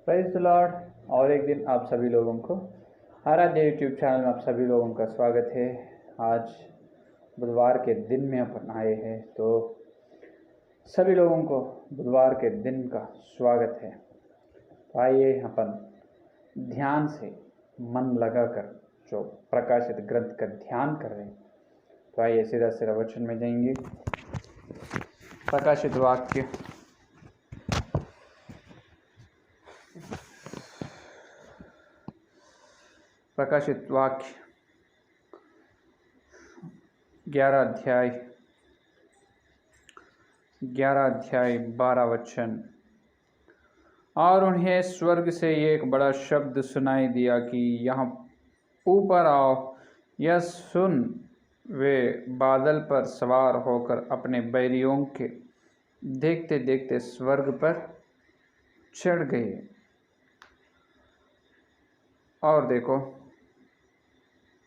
Praise the Lord. और एक दिन आप सभी लोगों को आराध्य यूट्यूब चैनल में आप सभी लोगों का स्वागत है। आज बुधवार के दिन में अपन आए हैं, तो सभी लोगों को बुधवार के दिन का स्वागत है। तो आइए अपन ध्यान से मन लगाकर जो प्रकाशित ग्रंथ का ध्यान कर रहे हैं, तो आइए सीधा सीधा वचन में जाएंगे। प्रकाशित वाक्य प्रकाशित वाक्य 11 अध्याय 12 वचन। और उन्हें स्वर्ग से एक बड़ा शब्द सुनाई दिया कि यहाँ ऊपर आओ। यह सुन वे बादल पर सवार होकर अपने बैरियों के देखते देखते स्वर्ग पर चढ़ गए। और देखो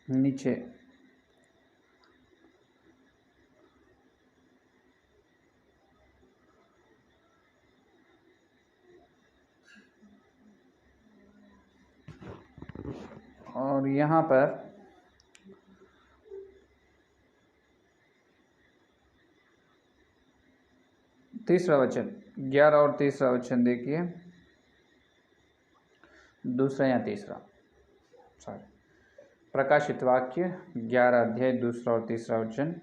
नीचे और यहाँ पर तीसरा वचन 11 और तीसरा वचन देखिए, दूसरा या तीसरा, सॉरी, प्रकाशित वाक्य 11 अध्याय 2 और 3 वचन।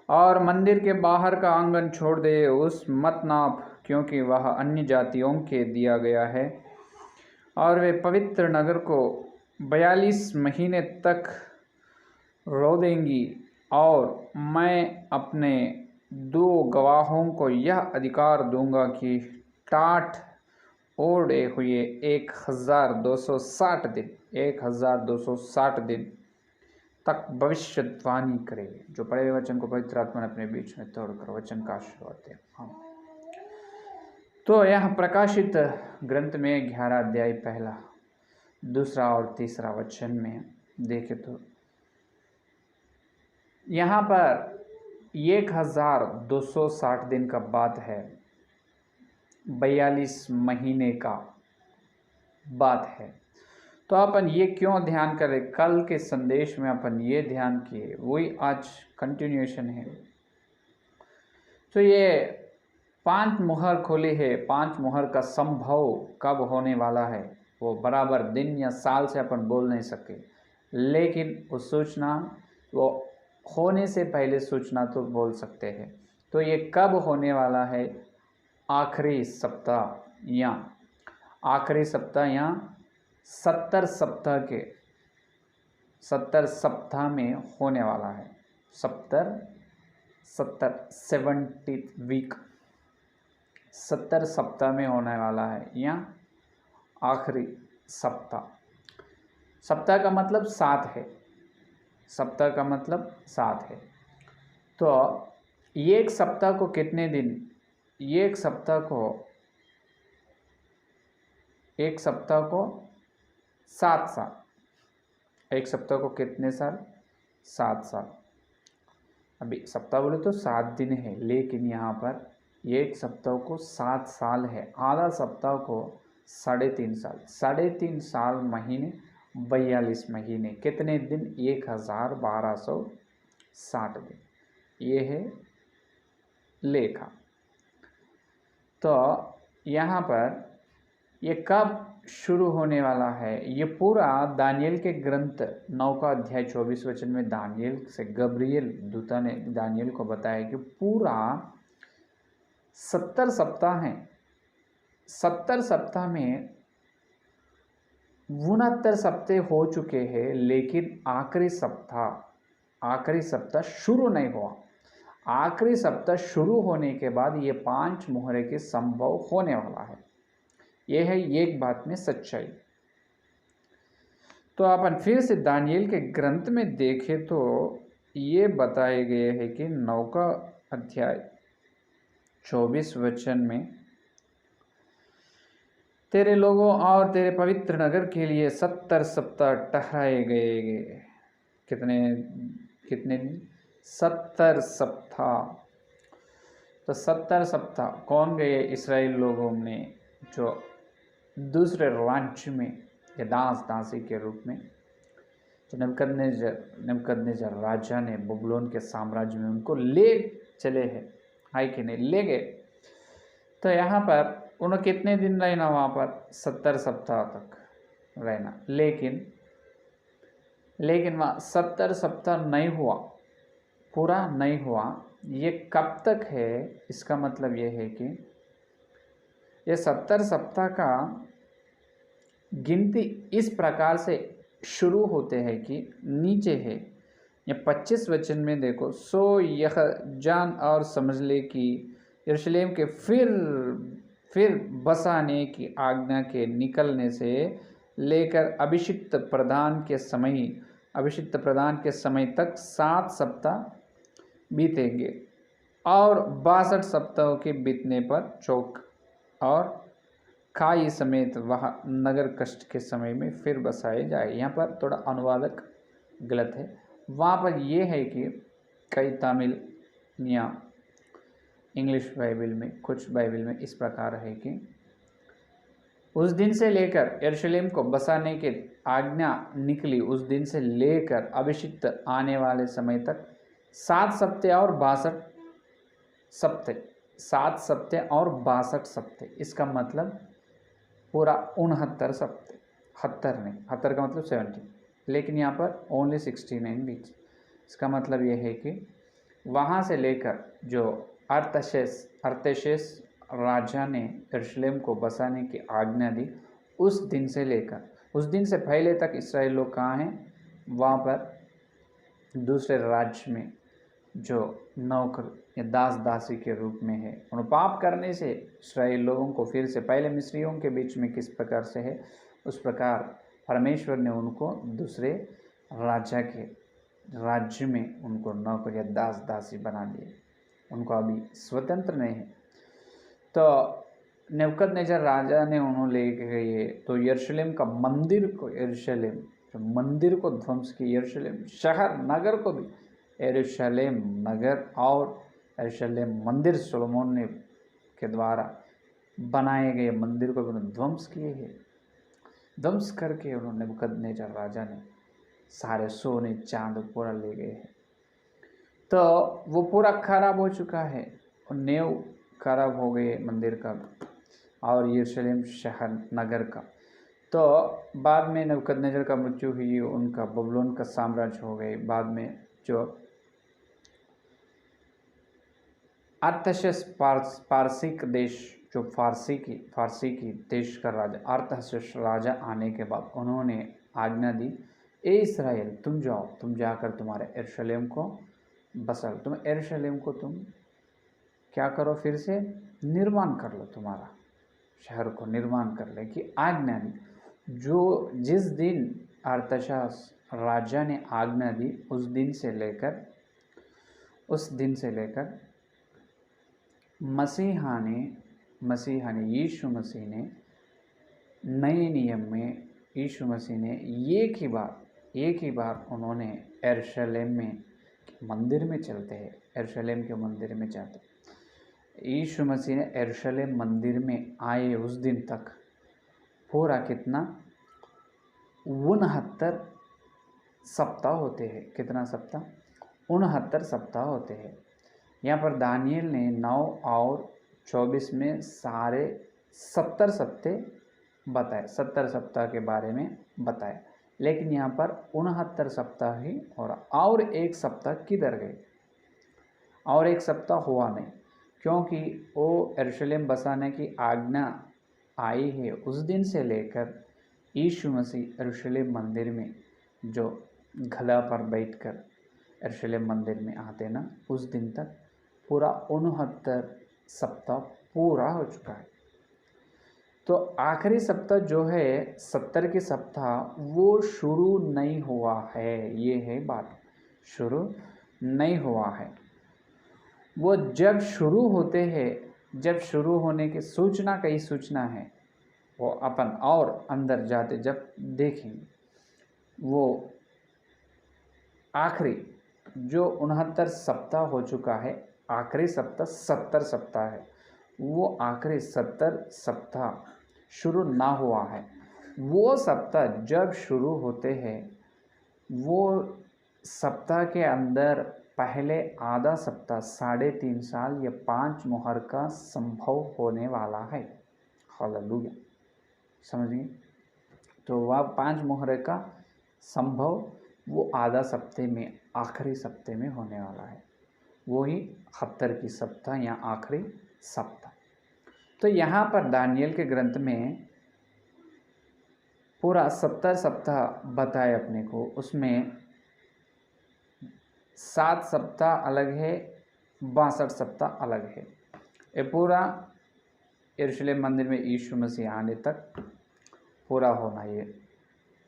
और मंदिर के बाहर का आंगन छोड़ दे, उस मत नाप, क्योंकि वह अन्य जातियों के दिया गया है। और वे पवित्र नगर को 42 महीने तक रोदेंगी। और मैं अपने 2 गवाहों को यह अधिकार दूंगा कि टाट ओढ़े हुए 1260 दिन तक भविष्यवाणी करेंगे। जो पढ़े हुए वचन को पवित्र आत्मा ने अपने बीच में तोड़कर वचन का आशीर्वाद दे। तो यह प्रकाशित ग्रंथ में 11 अध्याय 1, 2 और 3 वचन में देखे तो यहाँ पर 1260 दिन का बात है, 42 महीने का बात है। तो अपन ये क्यों ध्यान करें? कल के संदेश में अपन ये ध्यान किए, वही आज कंटिन्यूएशन है। तो ये 5 मुहर खोले है। 5 मुहर का संभव कब होने वाला है वो बराबर दिन या साल से अपन बोल नहीं सके, लेकिन वो सूचना वो होने से पहले सूचना तो बोल सकते हैं। तो ये कब होने वाला है? आखिरी सप्ताह या 70 सप्ताह में होने वाला है। 70 वीक 70 सप्ताह में होने वाला है, या आखिरी सप्ताह। सप्ताह का मतलब 7 है। सप्ताह का मतलब 7 है। तो एक सप्ताह को कितने दिन? एक सप्ताह को 7 साल। एक सप्ताह को कितने साल? 7 साल। अभी सप्ताह बोले तो 7 दिन है, लेकिन यहाँ पर एक सप्ताह को 7 साल है। आधा सप्ताह को 3.5 साल। 3.5 साल महीने 42 महीने, कितने दिन? 1260 दिन। ये है लेखा। तो यहाँ पर ये कब शुरू होने वाला है? ये पूरा दानियल के ग्रंथ 9 अध्याय 24 वचन में दानियल से गब्रियल दूता ने दानियल को बताया कि पूरा 70 सप्ताह हैं। 70 सप्ताह में 69 सप्ताह हो चुके हैं, लेकिन आखिरी सप्ताह शुरू नहीं हुआ। आखिरी सप्ताह शुरू होने के बाद ये 5 मुहरे के संभव होने वाला है। यह है एक बात में सच्चाई। तो अपन फिर से दानियल के ग्रंथ में देखें तो ये बताए गए हैं कि 9 अध्याय 24 वचन में तेरे लोगों और तेरे पवित्र नगर के लिए 70 सप्ताह ठहराए गए। कितने दिन? 70 सप्ताह। तो 70 सप्ताह कौन गए? इस्राएल लोगों ने जो दूसरे राज्य में या दास दासी के रूप में जो नबूकदनेस्सर राजा ने बबुलोन के साम्राज्य में उनको ले चले हैं, हाय कि नहीं, ले गए। तो यहाँ पर उन्हें कितने दिन रहना वहाँ पर? 70 सप्ताह तक रहना। लेकिन वहाँ 70 सप्ताह नहीं हुआ, पूरा नहीं हुआ। ये कब तक है? इसका मतलब ये है कि ये 70 सप्ताह का गिनती इस प्रकार से शुरू होते हैं कि नीचे है या 25 वचन में देखो, सो यह जान और समझ ले कि यरूशलेम के फिर बसाने की आज्ञा के निकलने से लेकर अभिषिक्त प्रदान के समय तक 7 सप्ताह बीतेंगे और 62 सप्ताहों के बीतने पर चौक और खाई समेत वह नगर कष्ट के समय में फिर बसाए जाए। यहाँ पर थोड़ा अनुवादक गलत है। वहाँ पर ये है कि कई तमिल या इंग्लिश बाइबल में, कुछ बाइबल में इस प्रकार है कि उस दिन से लेकर यरूशलेम को बसाने की आज्ञा निकली, उस दिन से लेकर अभिषिक्त आने वाले समय तक 7 सप्ताह और 62 सप्ताह, 7 सप्ताह और 62 सप्ताह। इसका मतलब पूरा 69 सप्ताह, 70 नहीं, 70 का मतलब 70, लेकिन यहाँ पर ओनली 69 वीक्स। इसका मतलब ये है कि वहाँ से लेकर जो अर्थशेष राजा ने यरूशलेम को बसाने की आज्ञा दी, उस दिन से लेकर उस दिन से पहले तक इसराइल लोग कहाँ हैं? वहाँ पर दूसरे राज्य में जो नौकर या दास दासी के रूप में है। उन पाप करने से इसराइल लोगों को फिर से पहले मिस्रियों के बीच में किस प्रकार से है, उस प्रकार परमेश्वर ने उनको दूसरे राजा के राज्य में उनको नौकर या दास दासी बना दिए। उनको अभी स्वतंत्र नहीं है। तो नबूकदनेस्सर राजा ने उन्होंने ले गए तो यरूशलेम का मंदिर को, यरूशलेम जो मंदिर को ध्वंस की, यरूशलेम शहर नगर को भी, यरूशलेम नगर और यरूशलेम मंदिर सोलोमन ने के द्वारा बनाए गए मंदिर को भी उन्होंने ध्वंस किए हैं। ध्वंस करके उन्होंने नबूकदनेस्सर राजा ने सारे सोने चांद पूरा ले गए हैं। तो वो पूरा खराब हो चुका है, नेव खराब हो गए मंदिर का और यरूशलेम शहर नगर का। तो बाद में नबूकदनेस्सर का मृत्यु हुई, उनका बबुलोन का साम्राज्य हो गए। बाद में जो अर्थशेष पारसिक देश, जो फारसी की देश का राजा अर्थशेष राजा आने के बाद उन्होंने आज्ञा दी, ए इस्राएल तुम जाओ, तुम जाकर तुम्हारे यरूशलेम को बसाओ, तुम यरूशलेम को तुम क्या करो, फिर से निर्माण कर लो, तुम्हारा शहर को निर्माण कर ले की आज्ञा दी। जो जिस दिन अर्थशेष राजा ने आज्ञा दी, उस दिन से लेकर मसीहा ने यीशु मसीह ने नए नियम में यीशु मसीह ने एक ही बार उन्होंने यरूशलेम में मंदिर में चलते हैं, यरूशलेम के मंदिर में जाते। यीशु मसीह ने यरूशलेम मंदिर में आए उस दिन तक पूरा कितना 69 सप्ताह होते हैं। कितना सप्ताह? 69 सप्ताह होते हैं। यहाँ पर दानियल ने 9 और 24 में सारे 70 सप्ताह बताए, 70 सप्ताह के बारे में बताए। लेकिन यहाँ पर 69 सप्ताह ही और एक सप्ताह किधर गए? और एक सप्ताह हुआ नहीं, क्योंकि वो यरूशलेम बसाने की आज्ञा आई है। उस दिन से लेकर यीशु मसीह यरूशलेम मंदिर में जो गधा पर बैठकर यरूशलेम मंदिर में आते ना, उस दिन तक पूरा 69 सप्ताह पूरा हो चुका है। तो आखिरी सप्ताह जो है 70 के सप्ताह, वो शुरू नहीं हुआ है। ये है बात, शुरू नहीं हुआ है। वो जब शुरू होते हैं, जब शुरू होने की सूचना, कई सूचना है, वो अपन और अंदर जाते जब देखेंगे। वो आखिरी जो 69 सप्ताह हो चुका है, आखिरी सप्ताह 70 सप्ताह है। वो आखिरी 70 सप्ताह शुरू ना हुआ है। वो सप्ताह जब शुरू होते हैं, वो सप्ताह के अंदर पहले आधा सप्ताह 3.5 साल या 5 मुहर का संभव होने वाला है। हालेलुया, समझ गए? तो वह 5 मुहर का संभव वो आधा सप्ते में, आखिरी सप्ते में होने वाला है, वही 71 की सप्ताह या आखिरी सप्ताह। तो यहाँ पर दानियल के ग्रंथ में पूरा 70 सप्ताह बताए अपने को, उसमें 7 सप्ताह अलग है, 62 सप्ताह अलग है। ये पूरा यरूशलेम मंदिर में यीशु मसीह आने तक पूरा होना, ये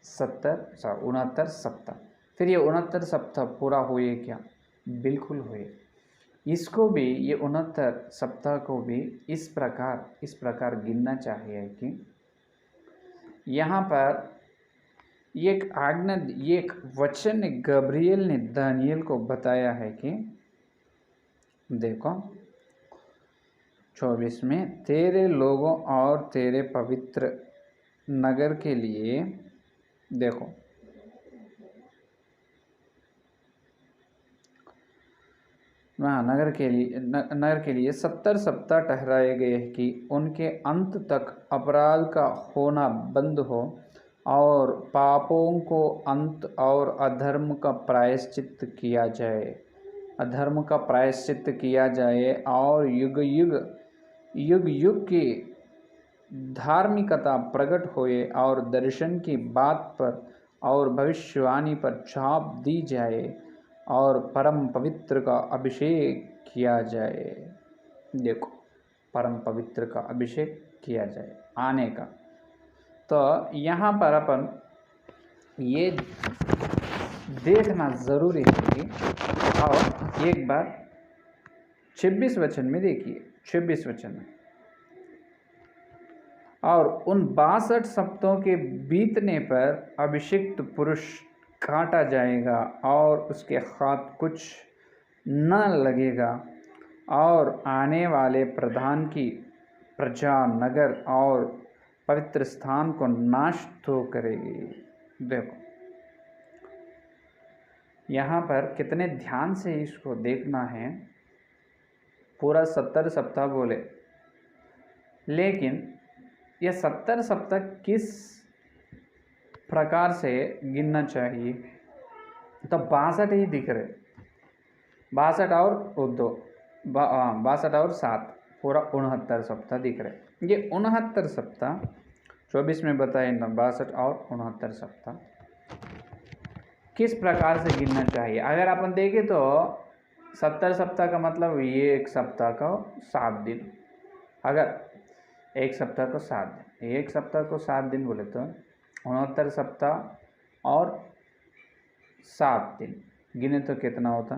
69 सप्ताह। फिर ये 69 सप्ताह पूरा हुए क्या? बिल्कुल हुए। इसको भी, ये 69 सप्ताह को भी इस प्रकार गिनना चाहिए कि यहाँ पर एक आज्ञा, एक वचन गब्रियल ने दानियल को बताया है कि देखो 24 में, तेरे लोगों और तेरे पवित्र नगर के लिए, देखो नगर के लिए 70 सप्ताह ठहराए गए हैं कि उनके अंत तक अपराध का होना बंद हो और पापों को अंत और अधर्म का प्रायश्चित किया जाए, और युग युग की धार्मिकता प्रकट होए और दर्शन की बात पर और भविष्यवाणी पर छाप दी जाए और परम पवित्र का अभिषेक किया जाए। देखो, परम पवित्र का अभिषेक किया जाए आने का। तो यहाँ पर अपन ये देखना ज़रूरी है कि, और एक बार 26 वचन में देखिए, 26 वचन में, और उन 62 सप्ताहों के बीतने पर अभिषिक्त पुरुष काटा जाएगा और उसके हाथ कुछ न लगेगा, और आने वाले प्रधान की प्रजा नगर और पवित्र स्थान को नाश तो करेगी। देखो यहाँ पर कितने ध्यान से इसको देखना है। पूरा 70 सप्ताह बोले, लेकिन यह 70 सप्ताह किस प्रकार से गिनना चाहिए? तो 62 ही दिख रहे, 62 और 2, 62 और 7, पूरा 69 सप्ताह दिख रहे। ये 69 सप्ताह 24 में बताए ना, 62 और 69 सप्ताह किस प्रकार से गिनना चाहिए? अगर अपन देखें तो 70 सप्ताह का मतलब ये एक सप्ताह का 7 दिन, अगर एक सप्ताह को 7 दिन, एक सप्ताह को 7 दिन बोले तो 69 सप्ताह और 7 दिन गिने तो कितना होता?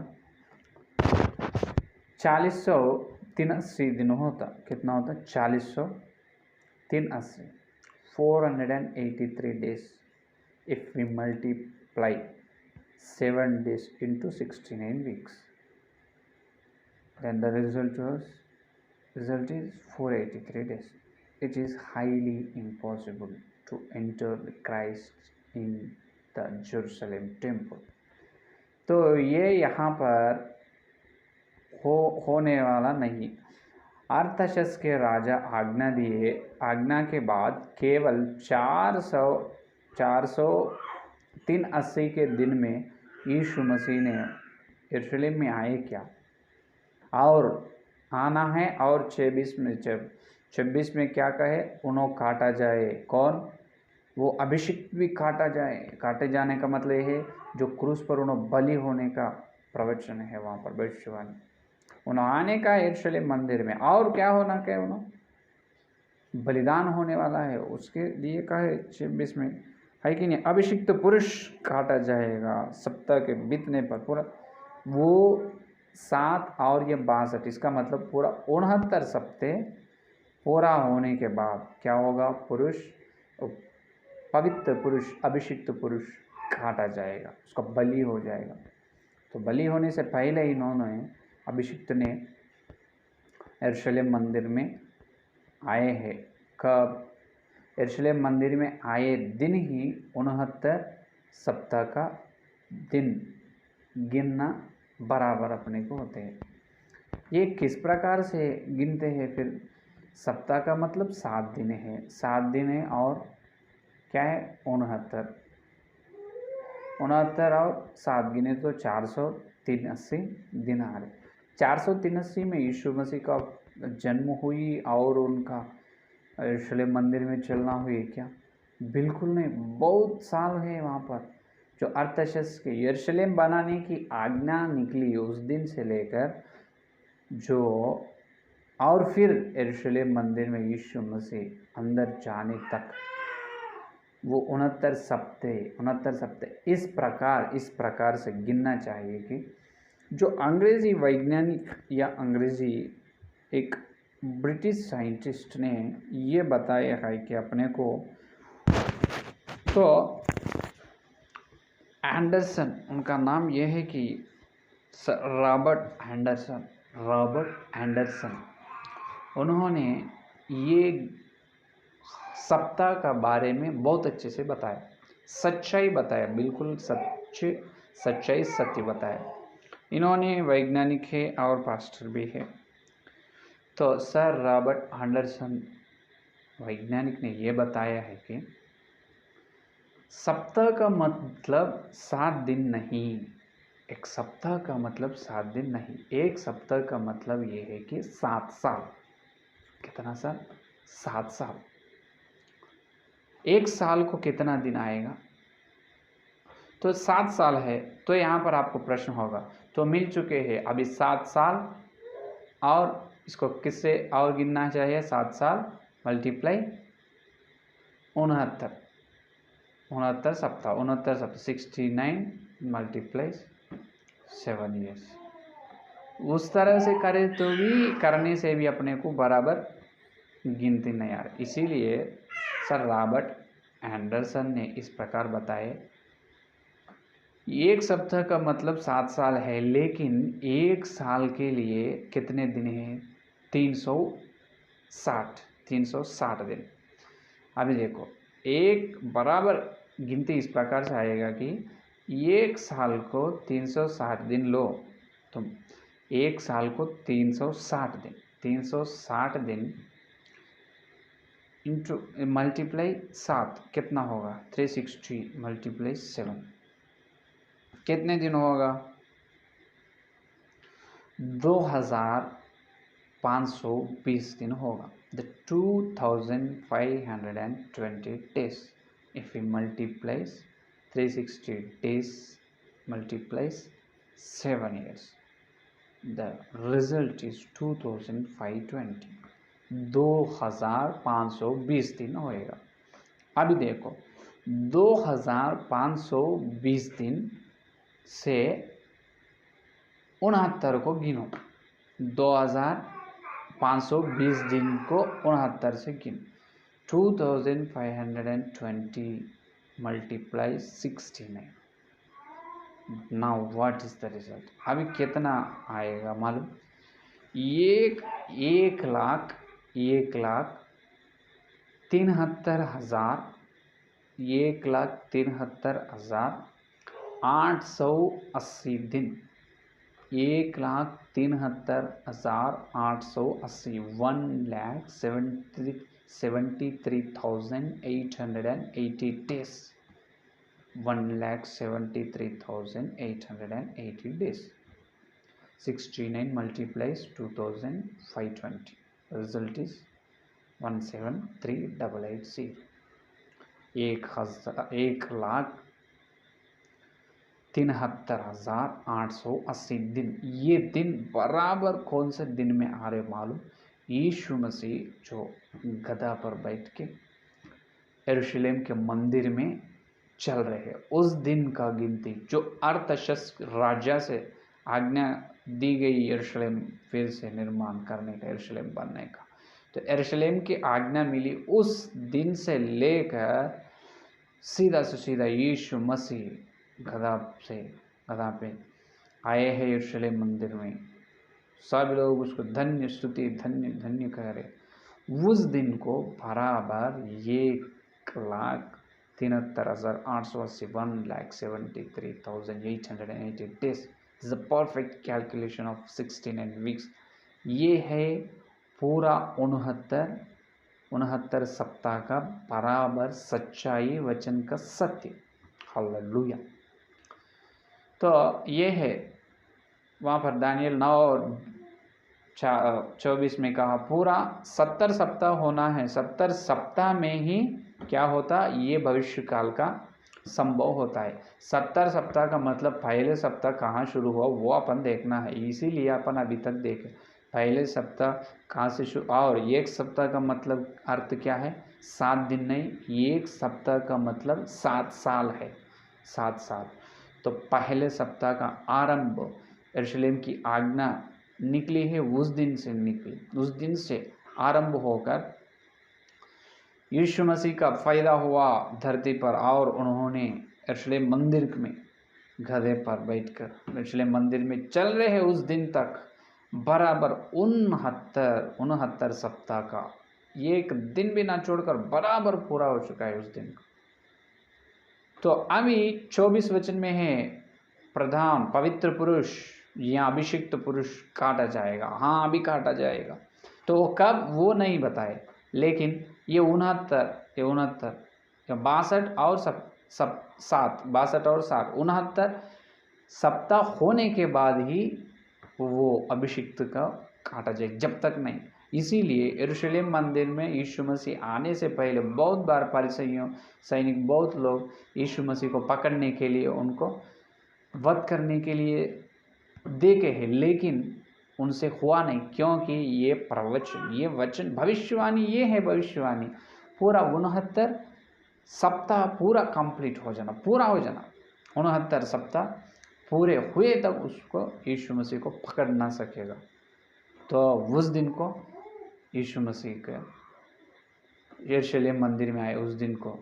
4083 दिन होता। कितना होता? 4083, 483 days if we multiply 7 days into 69 weeks, then the result is 483 days. It is highly impossible to enter the Christ in the Jerusalem temple. तो ये यहाँ पर होने वाला नहीं। अर्थशस्त्र के राजा आज्ञा दिए, आज्ञा के बाद केवल 483 के दिन में यीशु मसीह ने यरूशलेम में आए क्या, और आना है, और 26 में क्या कहे? उन्हों काटा जाए। कौन? वो अभिषिक्त भी काटा जाए। काटे जाने का मतलब ये है जो क्रूस पर उन्हों बलि होने का प्रवचन है, वहाँ पर भविष्यवाणी। उन्होंने आने का यरूशलेम मंदिर में, और क्या होना क्या? उन्होंने बलिदान होने वाला है, उसके लिए कहे 26 में, है कि नहीं? अभिषिक्त पुरुष काटा जाएगा सप्ताह के बीतने पर। पूरा वो 7 और ये 62, इसका मतलब पूरा 69 सप्ते पूरा होने के बाद क्या होगा? पुरुष, पवित्र पुरुष, अभिषिक्त पुरुष काटा जाएगा, उसका बलि हो जाएगा। तो बलि होने से पहले ही इन्होंने, अभिषिक्त ने यरूशलेम मंदिर में आए हैं। कब? यरूशलेम मंदिर में आए दिन ही 69 सप्ताह का दिन गिनना बराबर अपने को होते हैं। ये किस प्रकार से गिनते हैं फिर? सप्ताह का मतलब 7 दिन है, 7 दिन है और क्या है 69, 69 और 7 गिने तो 483 दिन आ रहे। 483 में यीशु मसीह का जन्म हुई और उनका यरूशलेम मंदिर में चलना हुई क्या? बिल्कुल नहीं, बहुत साल है वहाँ पर। जो अर्थशास्त्र के यरूशलेम बनाने की आज्ञा निकली उस दिन से लेकर जो और फिर यरूशलेम मंदिर में यीशु मसीह अंदर जाने तक वो 69 सप्ते इस प्रकार से गिनना चाहिए कि जो अंग्रेजी वैज्ञानिक या अंग्रेजी एक ब्रिटिश साइंटिस्ट ने ये बताया है कि अपने को, तो एंडरसन उनका नाम यह है कि रॉबर्ट एंडरसन उन्होंने ये सप्ताह का बारे में बहुत अच्छे से बताया, सच्चाई बताया, बिल्कुल सच्चाई सत्य बताया। इन्होंने वैज्ञानिक है और पास्टर भी है। तो सर रॉबर्ट एंडरसन वैज्ञानिक ने यह बताया है कि सप्ताह का मतलब 7 दिन नहीं, एक सप्ताह का मतलब 7 दिन नहीं, एक सप्ताह का मतलब ये है कि 7 साल। कितना साल? 7 साल। एक साल को कितना दिन आएगा? तो 7 साल है। तो यहाँ पर आपको प्रश्न होगा, तो मिल चुके हैं अभी 7 साल और इसको किससे और गिनना चाहिए? 7 साल मल्टीप्लाई 69 सप्ताह 69 मल्टीप्लाई 7 ईयर्स। उस तरह से करे तो भी करने से भी अपने को बराबर गिनती नहीं आ रही। इसीलिए सर रॉबर्ट एंडरसन ने इस प्रकार बताए, एक सप्ताह का मतलब 7 साल है, लेकिन एक साल के लिए कितने दिन हैं? 360 दिन। अभी देखो, एक बराबर गिनती इस प्रकार से आएगा कि एक साल को 360 दिन लो, तुम एक साल को 360 दिन इंटू मल्टीप्लाई 7 कितना होगा? 360 मल्टीप्लाई 7 कितने दिन होगा? 2520 दिन होगा। The 2520 days. If we multiply 360 days multiplies 7 years, the result is 2520. 2520 दिन होएगा। अभी देखो 2520 दिन से 69 को गिनो, 2520 दिन को 69 से गिनो, 2520 multiply 69। Now what is the result? अभी कितना आएगा मालूम? एक लाख 1,73,880 दिन, 1,73,880 1,73,880 days, 1,73,880 days. 69 multiplies 2,520. Result is 173,880. 1,73,880 दिन। ये दिन बराबर कौन से दिन में आ रहे मालूम? यीशु मसीह जो गधा पर बैठ के यरूशलेम के मंदिर में चल रहे हैं, उस दिन का गिनती, जो अर्थशास्त्र राजा से आज्ञा दी गई यरूशलेम फिर से निर्माण करने का, यरूशलेम बनने का, तो यरूशलेम की आज्ञा मिली उस दिन से लेकर सीधा से सीधा यीशु मसीह गधा पे आए हैं यरूशलेम मंदिर में। सब लोग उसको धन्य स्तुति धन्य धन्य कह रहे। उस दिन को बराबर 1,73,880 1,73,880 days is a perfect calculation of 69 weeks। ये है पूरा 69 सप्ताह का बराबर सच्चाई वचन का सत्य। हालेलुया। तो ये है वहाँ पर दानियल 9:24 में कहा पूरा 70 सप्ताह होना है। 70 सप्ताह में ही क्या होता, ये भविष्य काल का संभव होता है। 70 सप्ताह का मतलब पहले सप्ताह कहाँ शुरू हुआ वो अपन देखना है, इसीलिए अपन अभी तक देखें पहले सप्ताह कहाँ से शुरू। और एक सप्ताह का मतलब अर्थ क्या है, 7 दिन नहीं, एक सप्ताह का मतलब 7 साल है, 7 साल। तो पहले सप्ताह का आरंभ यरूशलेम की आज्ञा निकली है, उस दिन से निकली, उस दिन से आरंभ होकर यीशु मसीह का फायदा हुआ धरती पर। और उन्होंने यरूशलेम मंदिर में गधे पर बैठकर यरूशलेम मंदिर में चल रहे हैं उस दिन तक बराबर 69 सप्ताह का एक दिन भी ना छोड़कर बराबर पूरा हो चुका है उस दिन का। तो अभी 24 वचन में है प्रधान पवित्र पुरुष या अभिषिक्त पुरुष काटा जाएगा। हाँ, अभी काटा जाएगा, तो वो कब वो नहीं बताए, लेकिन ये 69 या 62 और 69 सप्ताह होने के बाद ही वो अभिषिक्त का काटा जाएगा, जब तक नहीं। इसीलिए यरूशलेम मंदिर में यीशु मसीह आने से पहले बहुत बार फरीसियों सैनिक बहुत लोग यीशु मसीह को पकड़ने के लिए, उनको वध करने के लिए देखे हैं, लेकिन उनसे हुआ नहीं, क्योंकि ये प्रवचन, ये वचन, भविष्यवाणी, ये है भविष्यवाणी पूरा 69 सप्ताह पूरा कंप्लीट हो जाना, पूरा हो जाना। 69 सप्ताह पूरे हुए तब उसको यीशु मसीह को पकड़ ना सकेगा। तो उस दिन को यीशु मसीह के यरूशलेम मंदिर में आए, उस दिन को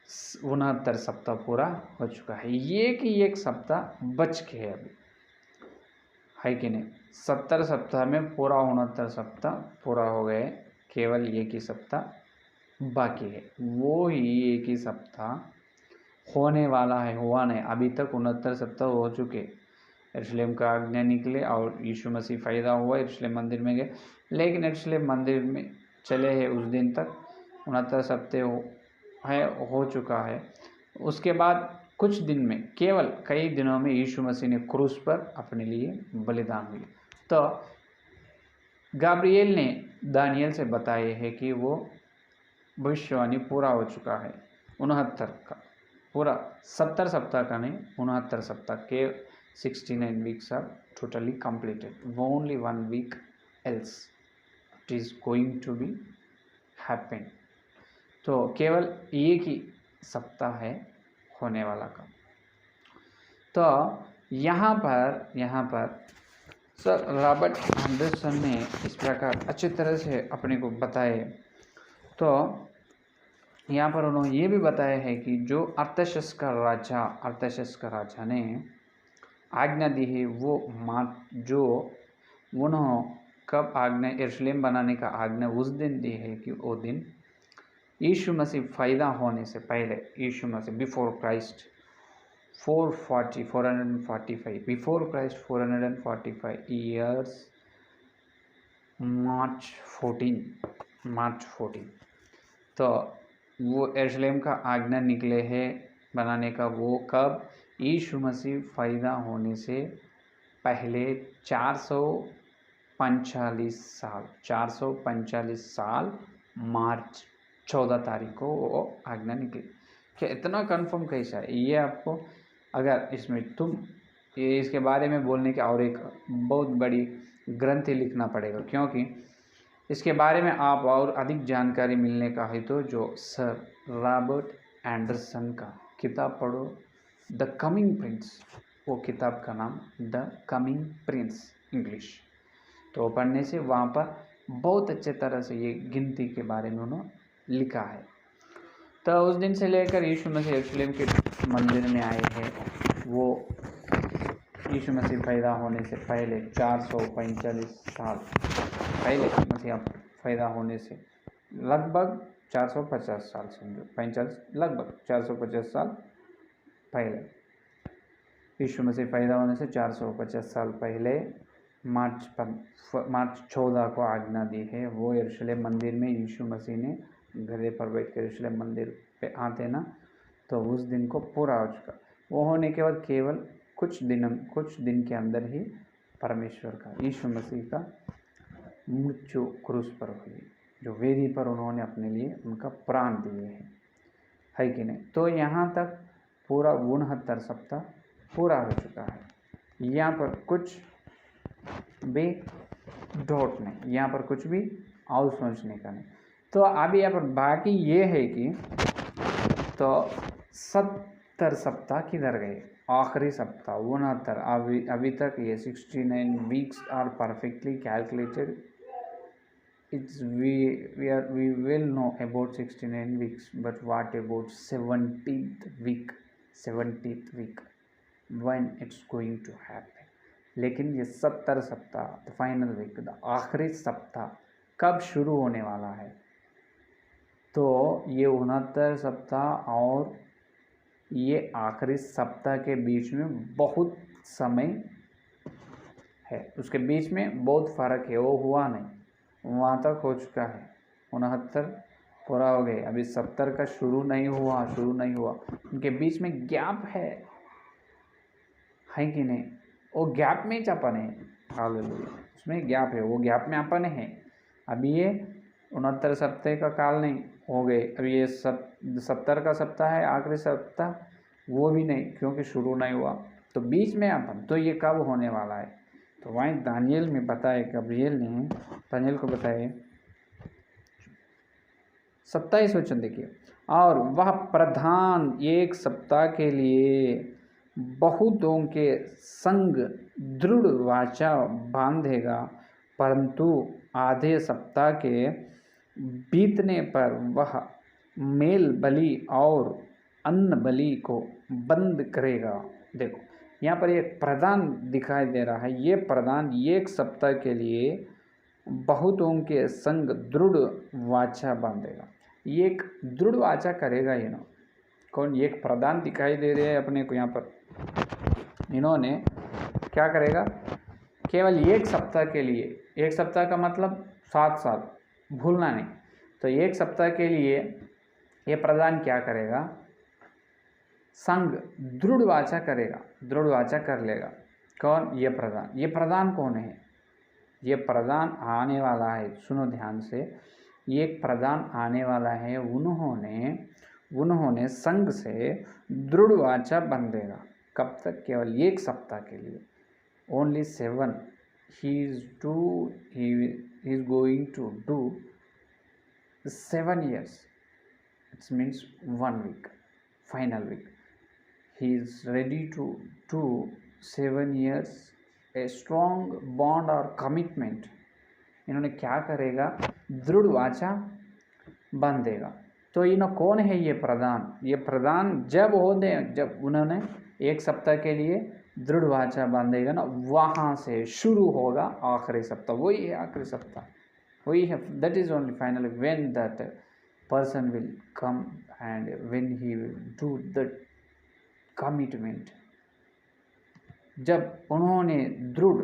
69 सप्ताह पूरा हो चुका है। ये कि एक सप्ताह बच के है अभी, है कि नहीं। 70 सप्ताह में पूरा 69 सप्ताह पूरा हो गए, केवल एक ही सप्ताह बाकी है। वो ही एक ही सप्ताह होने वाला है, हुआ नहीं अभी तक। 69 सप्ताह हो चुके, यरूशलेम का आज्ञा निकले और यीशु मसीह फायदा हुआ, यरूशलेम मंदिर में गए, लेकिन यरूशलेम मंदिर में चले हैं उस दिन तक 69 सप्ताह हो चुका है। उसके बाद कुछ दिन में, केवल कई दिनों में यीशु मसीह ने क्रूस पर अपने लिए बलिदान हुए। तो गाब्रिएल ने दानियल से बताया है कि वो भविष्यवाणी पूरा हो चुका है 69 का, पूरा 70 सप्ताह का नहीं, 69 सप्ताह के 69 weeks are totally completed. Only 1 week else it is going to be happen. तो केवल एक ही सप्ताह है होने वाला का। तो यहाँ पर सर रॉबर्ट एंडरसन ने इस प्रकार अच्छी तरह से अपने को बताए। तो यहाँ पर उन्होंने ये भी बताया है कि जो अर्थशस्त्र का राजा ने आज्ञा दी है, वो जो उन्होंने कब आज्ञा यरूशलेम बनाने का आज्ञा उस दिन दी है कि वो दिन यीशु मसीह फायदा होने से पहले, यीशु मसीह before Christ 445 before Christ 445 years March 14। तो वो यरूशलेम का आज्ञा निकले है बनाने का, वो कब, यीशु मसीह फायदा होने से पहले 445 साल मार्च 14 तारीख को वो आज्ञा निकली। क्या इतना कंफर्म कैसा है ये आपको, अगर इसमें ये इसके बारे में बोलने का और एक बहुत बड़ी ग्रंथ लिखना पड़ेगा, क्योंकि इसके बारे में आप और अधिक जानकारी मिलने का है तो जो सर रॉबर्ट एंडरसन का किताब पढ़ो, द कमिंग प्रिंस। वो किताब का नाम द कमिंग प्रिंस इंग्लिश। तो पढ़ने से वहाँ पर बहुत अच्छे तरह से ये गिनती के बारे में उन्होंने लिखा है। तो उस दिन से लेकर यीशु मसीह यरूशलेम के मंदिर में आए हैं, वो यीशु मसीह पैदा होने से पहले 445 साल पहले मसीह पैदा होने से लगभग 450 साल समझो, 45 लगभग 450 साल पहले, यीशु मसीह पैदा होने से 450 साल पहले मार्च 14 को आज्ञा दी है। वो यरूशलेम मंदिर में यीशु मसीह ने गधे पर बैठ कर यरूशलेम मंदिर पे आते ना, तो उस दिन को पूरा हो चुका। वो होने के बाद केवल कुछ दिन के अंदर ही परमेश्वर का, यीशु मसीह का मृत्यु क्रूस पर हुई, जो वेदी पर उन्होंने अपने लिए उनका प्राण दिए हैं, है कि नहीं। तो यहाँ तक पूरा 69 सप्ताह पूरा हो चुका है। यहाँ पर कुछ भी डॉट नहीं, यहाँ पर कुछ भी और सोचने का नहीं। तो अभी यहाँ पर बाकी ये है कि तो 70 सप्ताह किधर गए, आखिरी सप्ताह 69, अभी तक ये 69 weeks are perfectly calculated. We will know about 69 weeks, but what about 70th week when it's going to happen? लेकिन ये 70 सप्ताह, द फाइनल वीक, द आखिरी सप्ताह कब शुरू होने वाला है? तो ये 69 सप्ताह और ये आखिरी सप्ताह के बीच में बहुत समय है, उसके बीच में बहुत फ़र्क है, वो हुआ नहीं, वहाँ तक हो चुका है। 69 पूरा हो गए, अभी 70 का शुरू नहीं हुआ, उनके बीच में गैप है कि नहीं? वो गैप में अपन है, हालेलुया, उसमें गैप है, वो गैप में अपन है। अभी ये 69 सप्ताह का काल नहीं हो गए, अभी ये 70 का सप्ताह है, आखिरी सप्ताह वो भी नहीं, क्योंकि शुरू नहीं हुआ, तो बीच में अपन। तो ये कब होने वाला है? तो वहीं दानियल में बताए, गब्रिएल ने दानियल को बताए 27 वचन देखिए, और वह प्रधान एक सप्ताह के लिए बहुतों के संग दृढ़ वाचा बांधेगा, परंतु आधे सप्ताह के बीतने पर वह मेल बलि और अन्न बलि को बंद करेगा। देखो यहाँ पर एक प्रदान दिखाई दे रहा है, ये प्रदान एक सप्ताह के लिए बहुतों के संग दृढ़ वाचा बांधेगा। ये एक दृढ़ वाचा करेगा, ये ना कौन, एक प्रदान दिखाई दे रहे हैं अपने को यहाँ पर। इन्होंने क्या करेगा? केवल एक सप्ताह के लिए, एक सप्ताह का मतलब 7 साल, भूलना नहीं। तो एक सप्ताह के लिए ये प्रदान क्या करेगा? संग दृढ़ वाचा करेगा, दृढ़ वाचा कर लेगा। कौन? ये प्रधान। ये प्रधान कौन है? ये प्रधान आने वाला है, सुनो ध्यान से, ये एक प्रधान आने वाला है। उन्होंने संग से दृढ़ वाचा बंधेगा। कब तक? केवल एक सप्ताह के लिए, only 7। he is going to do 7 years, it means 1 week, final week. He is ready to do 7 years, a strong bond or commitment. इन्होंने क्या करेगा? दृढ़ वाचा बांधेगा। तो इन्होंने कौन है ये प्रधान? ये प्रधान जब उन्होंने एक सप्ताह के लिए दृढ़ वाचा बांधेगा ना, वहाँ से शुरू होगा आखिरी सप्ताह। वही है आखिरी सप्ताह, वही है। That is only final when that person will come and when he will do the commitment. जब उन्होंने दृढ़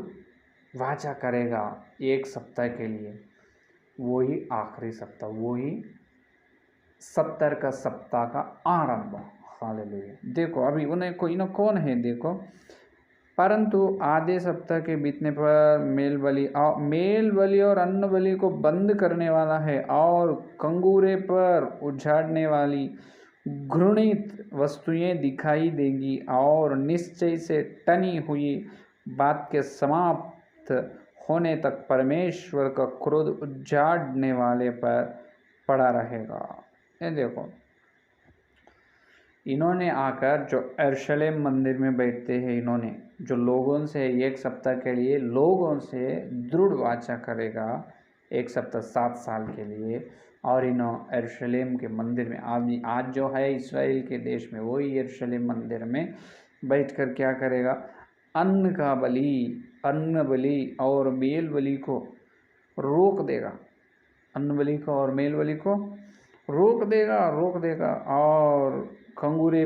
वाचा करेगा एक सप्ताह के लिए, वही आखिरी सप्ताह, वही 70 का सप्ताह का आरंभ। हालेलुया। देखो अभी उन्हें कौन है? देखो, परंतु आधे सप्ताह के बीतने पर मेल बलि और अन्न बलि को बंद करने वाला है, और कंगूरे पर उजाड़ने वाली घृणित वस्तुएं दिखाई देगी, और निश्चय से टनी हुई बात के समाप्त होने तक परमेश्वर का क्रोध उजाड़ने वाले पर पड़ा रहेगा। ये देखो, इन्होंने आकर जो यरूशलेम मंदिर में बैठते हैं, इन्होंने जो लोगों से एक सप्ताह के लिए लोगों से दृढ़ वाचा करेगा, एक सप्ताह 7 साल के लिए, और इन्होंने यरूशलेम के मंदिर में आज जो है इस्राएल के देश में, वही यरूशलेम मंदिर में बैठकर क्या करेगा? अन्न बलि और मेल बलि को रोक देगा। अन्न बलि को और मेल बलि को रोक देगा और खंगूरे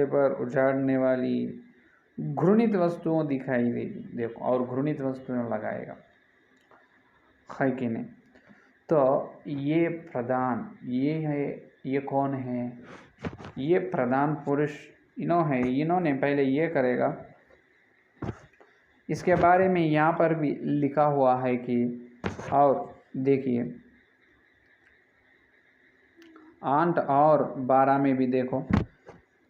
पर उजाड़ने वाली घृणित वस्तुओं दिखाई देगी। देखो, और घृणित वस्तुएं लगाएगा, है कि नहीं। तो ये प्रधान, ये है, ये कौन है? ये प्रधान पुरुष इन्होंने पहले ये करेगा। इसके बारे में यहाँ पर भी लिखा हुआ है कि, और देखिए 8 और 12 में भी देखो,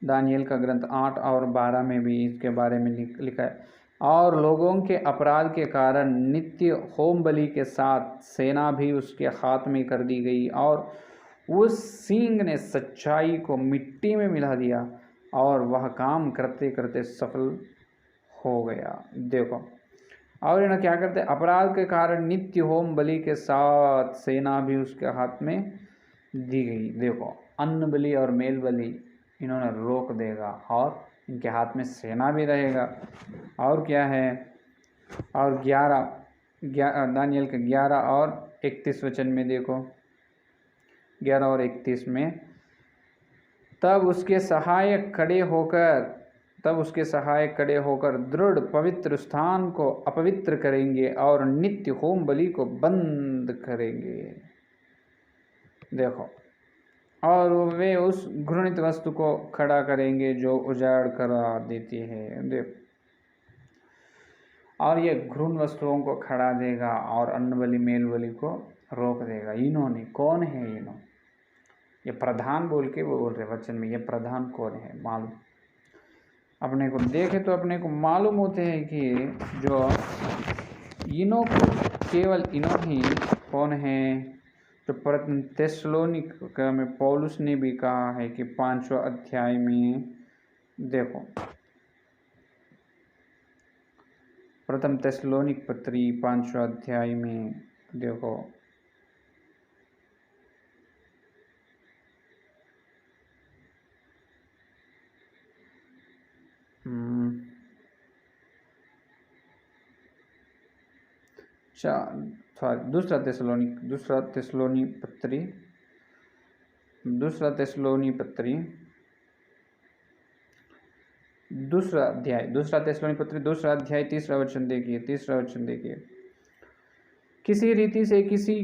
दानियल का ग्रंथ 8 और 12 में भी इसके बारे में लिखा है। और लोगों के अपराध के कारण नित्य होम बलि के साथ सेना भी उसके हाथ में कर दी गई, और उस सिंह ने सच्चाई को मिट्टी में मिला दिया और वह काम करते करते सफल हो गया। देखो, और इन्हें क्या करते, अपराध के कारण नित्य होम बलि के साथ सेना भी उसके हाथ में दी गई। देखो, अन्न बलि और मेल बलि इन्होंने रोक देगा और इनके हाथ में सेना भी रहेगा। और क्या है, और 11 दानियल के 11 और 31 वचन में देखो, 11 और 31 में, तब उसके सहायक खड़े होकर दृढ़ पवित्र स्थान को अपवित्र करेंगे और नित्य होम बलि को बंद करेंगे। देखो, और वे उस घृणित वस्तु को खड़ा करेंगे जो उजाड़ करा देती है। देखो, और ये घृण वस्तुओं को खड़ा देगा और अन्न बलि मेल बलि को रोक देगा। इन्होंने कौन है? ये प्रधान बोल के वो बोल रहे वचन में, ये प्रधान कौन है मालूम? अपने को देखे तो अपने को मालूम होते हैं कि जो इन्हों को, केवल इन्हों ही कौन है? तो प्रथम थिस्सलुनीका में पौलुस ने भी कहा है कि 5वें अध्याय में देखो, प्रथम थिस्सलुनीक पत्री 5वें अध्याय में देखो, दूसरा थिस्सलुनी पत्री दूसरा अध्याय 3रा वचन देखिए, किसी रीति से किसी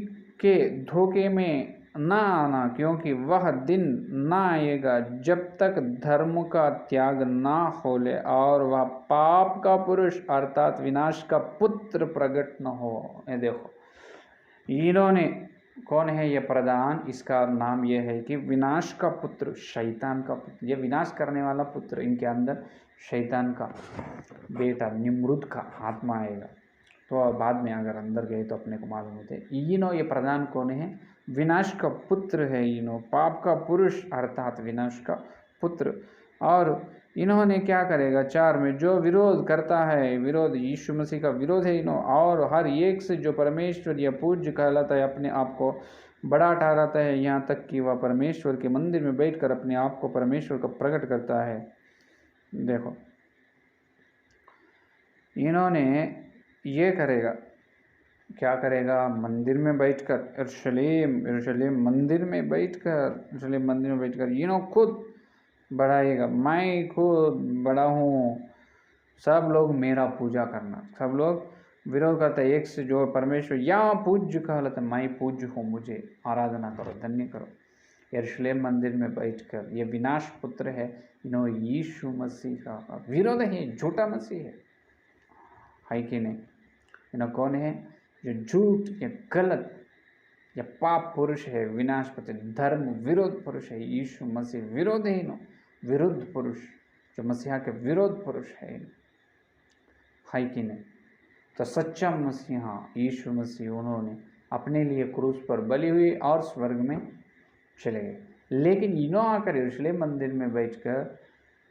के धोखे में ना आना, क्योंकि वह दिन ना आएगा जब तक धर्म का त्याग ना हो ले और वह पाप का पुरुष अर्थात विनाश का पुत्र प्रकट न हो। ये देखो, इन्होंने कौन है? ये प्रधान, इसका नाम ये है कि विनाश का पुत्र, शैतान का पुत्र, ये विनाश करने वाला पुत्र, इनके अंदर शैतान का बेटा निम्रुद का आत्मा आएगा। तो बाद में अगर अंदर गए तो अपने को मालूम होते हैं। ये प्रधान कौन है? विनाश का पुत्र है। पाप का पुरुष अर्थात विनाश का पुत्र। और इन्होंने क्या करेगा? 4 में, जो विरोध करता है, विरोध यीशु मसीह का विरोध है और हर एक से जो परमेश्वर या पूज्य कहलाता है अपने आप को बड़ा ठहराता है, यहाँ तक कि वह परमेश्वर के मंदिर में बैठकर अपने आप को परमेश्वर का प्रकट करता है। देखो, इन्होंने ये करेगा, क्या करेगा? मंदिर में बैठकर, यरूशलेम मंदिर में बैठकर इन्हों खुद बढ़ाएगा, मैं खुद बड़ा हूँ, सब लोग मेरा पूजा करना। सब लोग विरोध करता है, एक से जो परमेश्वर या पूज्य कहलाता है, मैं पूज्य हूँ, मुझे आराधना करो, धन्य करो। यरूशलेम मंदिर में बैठकर, ये विनाश पुत्र है, यीशु मसीह का विरोध है, झूठा मसीह है कि नहीं? कौन है? जो झूठ या गलत या पाप पुरुष है, विनाश पुत्र, धर्म विरोध पुरुष है। यीशु मसीह विरोध है, विरुद्ध पुरुष, जो मसीहा के विरोध पुरुष है कि नहीं? तो सच्चा मसीहा यीशु मसीह, उन्होंने अपने लिए क्रूस पर बलि हुई और स्वर्ग में चले गए। लेकिन इन्हों आकर यरूशलेम मंदिर में बैठकर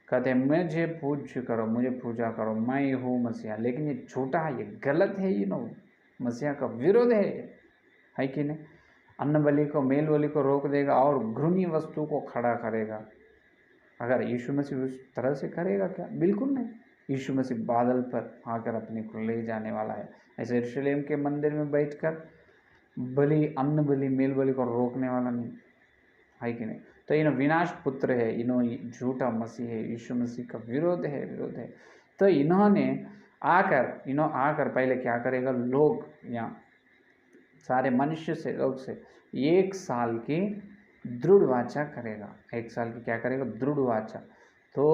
कहते हैं, मुझे पूज्य करो, मुझे पूजा करो, मैं हूँ मसीहा। लेकिन ये झूठा है, ये गलत है, मसीहा का विरोध है कि नहीं? अन्न बलि को, मेल बलि को रोक देगा और घृण्य वस्तु को खड़ा करेगा। अगर यीशु मसीह उस तरह से करेगा क्या? बिल्कुल नहीं। यीशु मसीह बादल पर आकर अपने को ले जाने वाला है। ऐसे यरूशलेम के मंदिर में बैठकर बलि, अन्न बलि, मेल बलि को रोकने वाला नहीं है कि नहीं। तो इन विनाश पुत्र है, इन्हों झूठा मसीह है, यीशु मसीह का विरोध है। तो इन्होंने आकर पहले क्या करेगा, लोग या सारे मनुष्य से, लोग से 1 साल की दृढ़ वाचा करेगा। 1 साल की क्या करेगा, दृढ़ वाचा। तो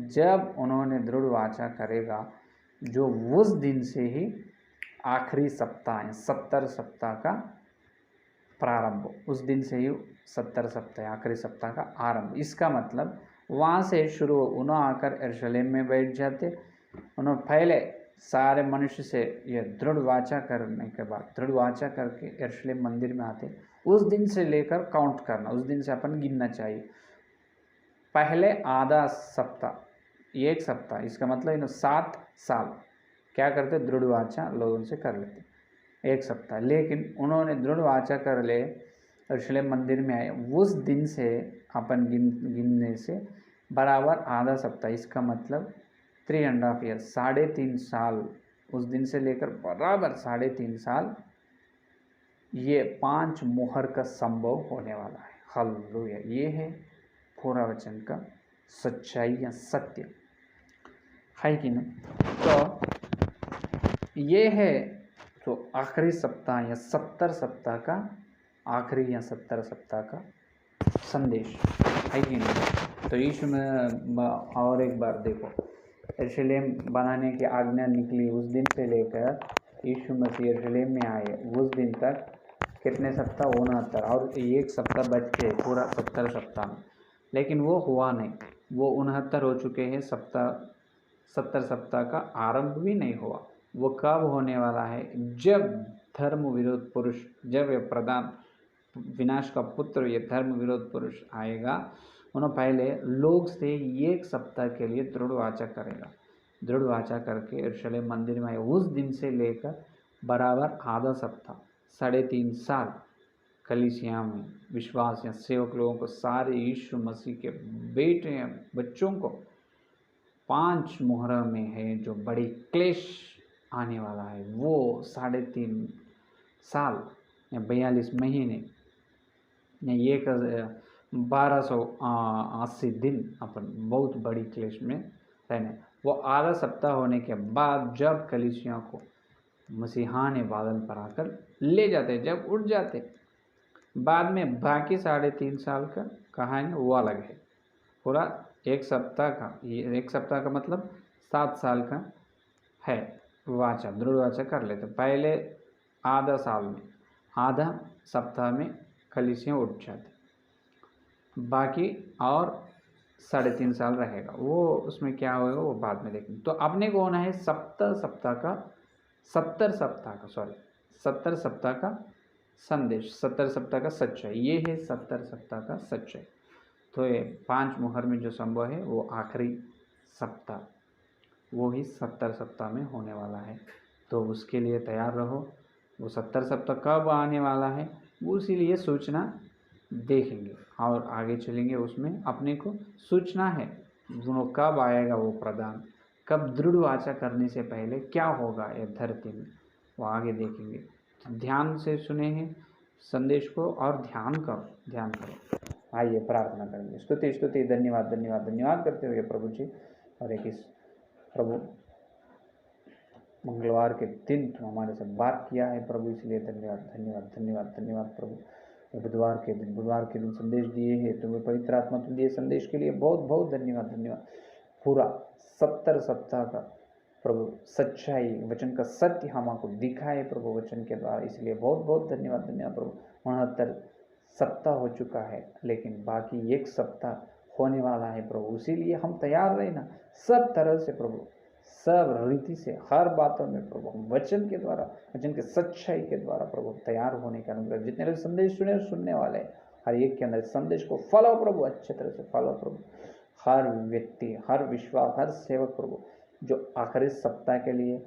जब उन्होंने दृढ़ वाचा करेगा, जो उस दिन से ही आखिरी सप्ताह 70 सप्ताह का प्रारंभ, उस दिन से ही 70 सप्ताह आखिरी सप्ताह का आरंभ। इसका मतलब वहाँ से शुरू, उन्होंने आकर यरूशलेम में बैठ जाते। उन्होंने पहले सारे मनुष्य से ये दृढ़ वाचा करने के बाद, दृढ़ वाचा करके यरूशलेम मंदिर में आते। उस दिन से लेकर काउंट करना, उस दिन से अपन गिनना चाहिए। पहले आधा सप्ताह, 1 सप्ताह, इसका मतलब इन 7 साल क्या करते, दृढ़ वाचा लोगों से कर लेते 1 सप्ताह। लेकिन उन्होंने दृढ़ वाचा कर ले, यरूशलेम मंदिर में आए, उस दिन से अपन गिनने से बराबर आधा सप्ताह, इसका मतलब 3.5 ईयर, 3.5 साल, उस दिन से लेकर बराबर 3.5 साल ये 5 मुहर का संभव होने वाला है। हालेलुया। ये है पूरा वचन का सच्चाई या सत्य है कि नहीं। तो ये है तो आखिरी सप्ताह या 70 सप्ताह का आखिरी या 70 सप्ताह का संदेश है कि नहीं। तो यीशु में और एक बार देखो, यरूशलेम बनाने की आज्ञा निकली उस दिन से लेकर यीशु मसीह यरूशलेम में आए उस दिन तक कितने सप्ताह, 69, और 1 सप्ताह बच के पूरा 70 सप्ताह में। लेकिन वो हुआ नहीं, वो 69 हो चुके हैं, 70 सप्ताह का आरंभ भी नहीं हुआ। वो कब होने वाला है, जब धर्म विरोध पुरुष, जब ये प्रधान विनाश का पुत्र, ये धर्म विरोध पुरुष आएगा, उन्होंने पहले लोग से 1 सप्ताह के लिए दृढ़ वाचा करेगा। दृढ़ वाचा करके यरूशलेम मंदिर में आए, उस दिन से लेकर बराबर आधा सप्ताह, 3.5 साल कलीसिया में विश्वास या सेवक लोगों को, सारे यीशु मसीह के बेटे या बच्चों को 5 मुहर्रम में है जो बड़ी क्लेश आने वाला है, वो 3.5 साल या 42 महीने या 1280 दिन अपन बहुत बड़ी क्लेश में रहने। वो आधा सप्ताह होने के बाद जब कलीसिया को मसीहा ने बादल पर आकर ले जाते, जब उठ जाते, बाद में बाकी 3.5 साल का कहानी वो अलग है। पूरा 1 सप्ताह का, ये 1 सप्ताह का मतलब 7 साल का है वाचा, दृढ़ वाचा कर लेते। पहले आधा साल में, आधा सप्ताह में कलीसिया उठ जाते, बाकी और 3.5 साल रहेगा। वो उसमें क्या होगा वो बाद में देखेंगे। तो अपने को होना है 70 सप्ताह का संदेश, 70 सप्ताह का सच्चाई। ये है 70 सप्ताह का सच्चाई। तो ये 5 मुहर में जो संभव है वो आखिरी सप्ताह, वो ही 70 सप्ताह में होने वाला है। तो उसके लिए तैयार रहो। वो 70 सप्ताह कब आने वाला है, उसी लिए सूचना देखेंगे और आगे चलेंगे। उसमें अपने को सूचना है वो कब आएगा, वो प्रदान कब, दृढ़ वाचा करने से पहले क्या होगा ये धरती में, वो आगे देखेंगे। तो ध्यान से सुने हैं संदेश को और ध्यान करो। आइए प्रार्थना करेंगे। स्तुति धन्यवाद करते हुए प्रभु जी, और एक इस प्रभु मंगलवार के दिन तुम हमारे से बात किया है प्रभु, इसलिए धन्यवाद प्रभु। बुधवार के दिन संदेश दिए हैं, तुम्हें पवित्र आत्मा तुम दिए संदेश के लिए बहुत धन्यवाद। पूरा 70 सप्ताह का प्रभु सच्चाई, वचन का सत्य हमको दिखाए प्रभु वचन के द्वारा, इसलिए बहुत धन्यवाद प्रभु। 69 सप्ताह हो चुका है, लेकिन बाकी 1 सप्ताह होने वाला है प्रभु, इसीलिए हम तैयार रहना सब तरह से प्रभु, सब रीति से, हर बातों में प्रभु, वचन के द्वारा, वचन के सच्चाई के द्वारा प्रभु तैयार होने का अनुग्रह। जितने लोग संदेश सुने और सुनने वाले हैं, हर एक के अंदर संदेश को फॉलो प्रभु, अच्छे तरह से फॉलो प्रभु। हर व्यक्ति, हर विश्वास, हर सेवक प्रभु, जो आखिरी सप्ताह के लिए,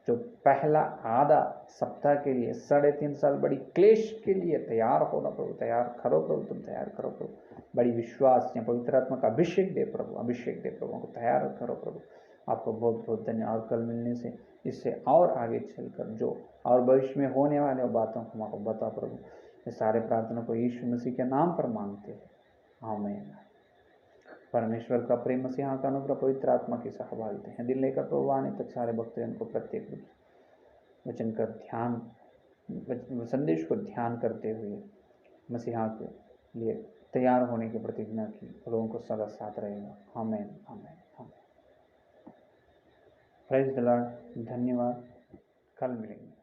जो पहला आधा सप्ताह के लिए 3.5 साल बड़ी क्लेश के लिए तैयार होना प्रभु, तैयार करो प्रभु, तुम तैयार करो प्रभु। बड़ी विश्वास या पवित्र आत्मा का अभिषेक दे प्रभु, को तैयार करो प्रभु। आपको बहुत बहुत धन्यवाद। कल मिलने से इससे और आगे चलकर जो और भविष्य में होने वाले बातों को आपको बता प्रभु। ये सारे प्रार्थना को यीशु मसीह के नाम पर मांगते हैं, आमीन। परमेश्वर का प्रेम, मसीहा का अनुग्रह, पवित्र आत्मा की सहभागिता है दिल लेकर प्रभु आने तक सारे भक्तजन को प्रत्येक रूप से वचन का ध्यान, संदेश को ध्यान करते हुए मसीहा के लिए तैयार होने की प्रतिज्ञा की, लोगों को सदा साथ रहेगा। आमीन, आमीन, आमीन। Praise the Lord. धन्यवाद। कल मिलेंगे।